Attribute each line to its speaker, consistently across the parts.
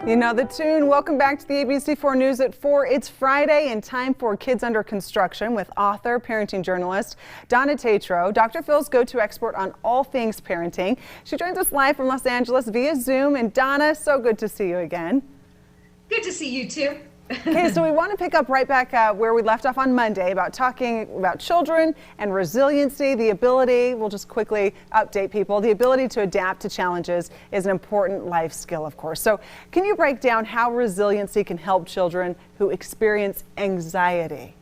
Speaker 1: You know the tune. Welcome back to the ABC4 News at 4. It's Friday and time for Kids Under Construction with author, parenting journalist Donna Tatro, Dr. Phil's go-to expert on all things parenting. She joins us live from Los Angeles via Zoom. And Donna, so good to see you again.
Speaker 2: Good to see you too.
Speaker 1: Okay, so we want to pick up right back where we left off on Monday about talking about children and resiliency, the ability, we'll just quickly update people, the ability to adapt to challenges is an important life skill, of course. So can you break down how resiliency can help children who experience anxiety?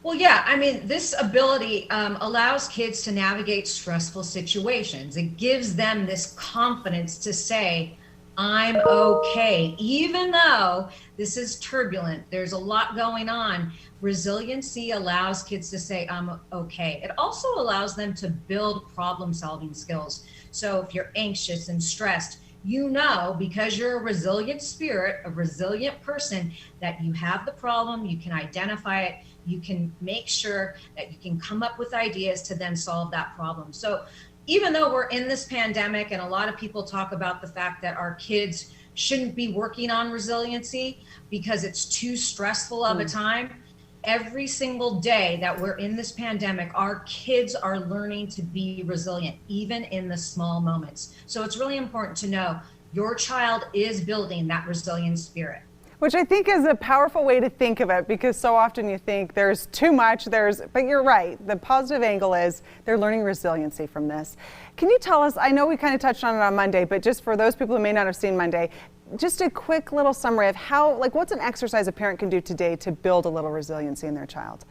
Speaker 2: Well, yeah, I mean, this ability allows kids to navigate stressful situations. It gives them this confidence to say, I'm okay, even though this is turbulent, there's a lot going on. Resiliency allows kids to say, I'm okay. It also allows them to build problem-solving skills. So if you're anxious and stressed, you know, because you're a resilient spirit, a resilient person, that you have the problem, you can identify it, you can make sure that you can come up with ideas to then solve that problem. So even though we're in this pandemic and a lot of people talk about the fact that our kids shouldn't be working on resiliency because it's too stressful of a time, every single day that we're in this pandemic, our kids are learning to be resilient, even in the small moments. So it's really important to know your child is building that resilient spirit.
Speaker 1: Which I think is a powerful way to think of it, because so often you think there's too much, but you're right. The positive angle is they're learning resiliency from this. Can you tell us, I know we kind of touched on it on Monday, but just for those people who may not have seen Monday, just a quick little summary of how, what's an exercise a parent can do today to build a little resiliency in their child?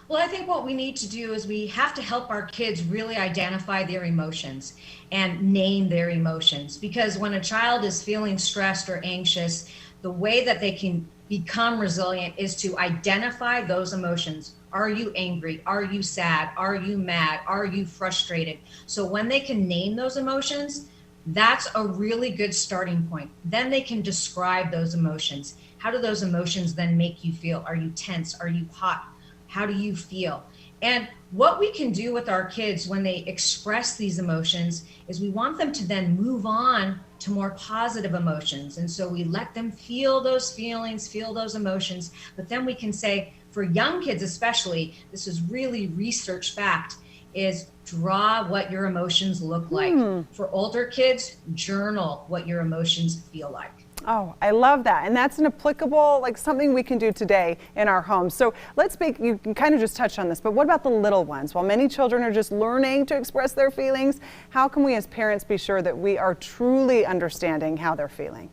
Speaker 2: Well, I think what we need to do is we have to help our kids really identify their emotions and name their emotions, because when a child is feeling stressed or anxious, the way that they can become resilient is to identify those emotions. Are you angry? Are you sad? Are you mad? Are you frustrated? So when they can name those emotions, that's a really good starting point. Then they can describe those emotions. How do those emotions then make you feel? Are you tense? Are you hot? How do you feel? And what we can do with our kids when they express these emotions is we want them to then move on to more positive emotions. And so we let them feel those feelings, feel those emotions, but then we can say, for young kids especially, this is really research fact, is draw what your emotions look like. For older kids, journal what your emotions feel like.
Speaker 1: Oh, I love that. And that's an applicable, something we can do today in our homes. So you can kind of just touch on this, but what about the little ones? While many children are just learning to express their feelings, how can we as parents be sure that we are truly understanding how they're feeling?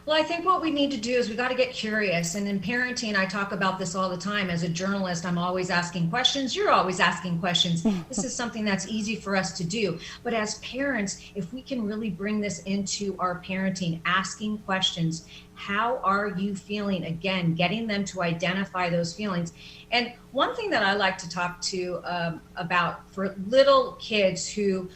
Speaker 2: Well, I think what we need to do is we got to get curious. And in parenting, I talk about this all the time. As a journalist, I'm always asking questions. You're always asking questions. This is something that's easy for us to do. But as parents, if we can really bring this into our parenting, asking questions, how are you feeling? Again, getting them to identify those feelings. And one thing that I like to talk to about for little kids who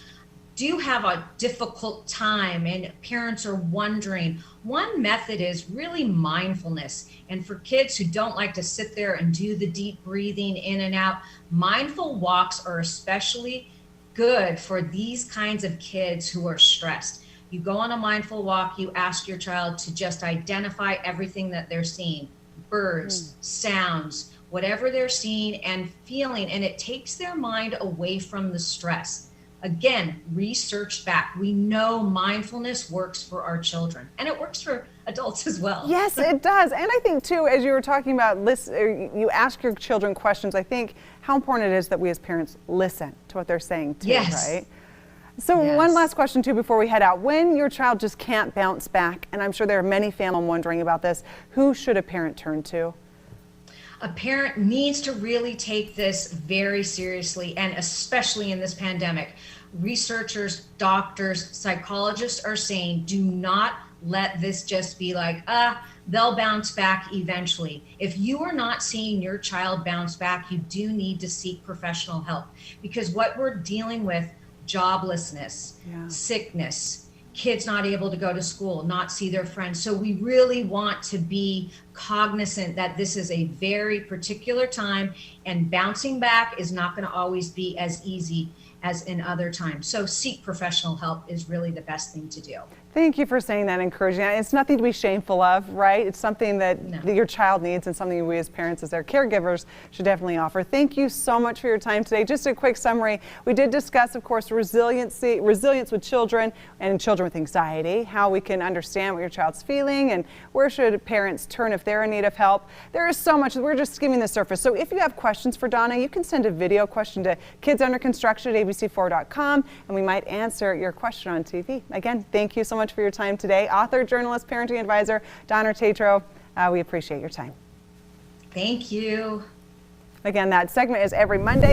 Speaker 2: do have a difficult time and parents are wondering, one method is really mindfulness. And for kids who don't like to sit there and do the deep breathing in and out, mindful walks are especially good for these kinds of kids who are stressed. You go on a mindful walk, you ask your child to just identify everything that they're seeing, birds, sounds, whatever they're seeing and feeling, and it takes their mind away from the stress. Again, research back. We know mindfulness works for our children, and it works for adults as well.
Speaker 1: Yes, it does. And I think, too, as you were talking about, you ask your children questions, I think how important it is that we as parents listen to what they're saying, too, right? So one last question, too, before we head out. When your child just can't bounce back, and I'm sure there are many families wondering about this, who should a parent turn to?
Speaker 2: A parent needs to really take this very seriously, and especially in this pandemic. Researchers, doctors, psychologists are saying, do not let this just be like, they'll bounce back eventually. If you are not seeing your child bounce back, you do need to seek professional help, because what we're dealing with, joblessness, sickness, kids not able to go to school, not see their friends. So we really want to be cognizant that this is a very particular time, and bouncing back is not going to always be as easy as in other times. So seek professional help is really the best thing to do.
Speaker 1: Thank you for saying that, encouraging. It's nothing to be shameful of, right? It's something that your child needs and something we as parents, as their caregivers, should definitely offer. Thank you so much for your time today. Just a quick summary. We did discuss, of course, resilience with children and children with anxiety, how we can understand what your child's feeling and where should parents turn if they're in need of help. There is so much. We're just skimming the surface. So if you have questions for Donna, you can send a video question to kidsunderconstruction@abc4.com and we might answer your question on TV. Again, thank you so much for your time today. Author, journalist, parenting advisor, Donna Tatro, we appreciate your time.
Speaker 2: Thank you.
Speaker 1: Again, that segment is every Monday.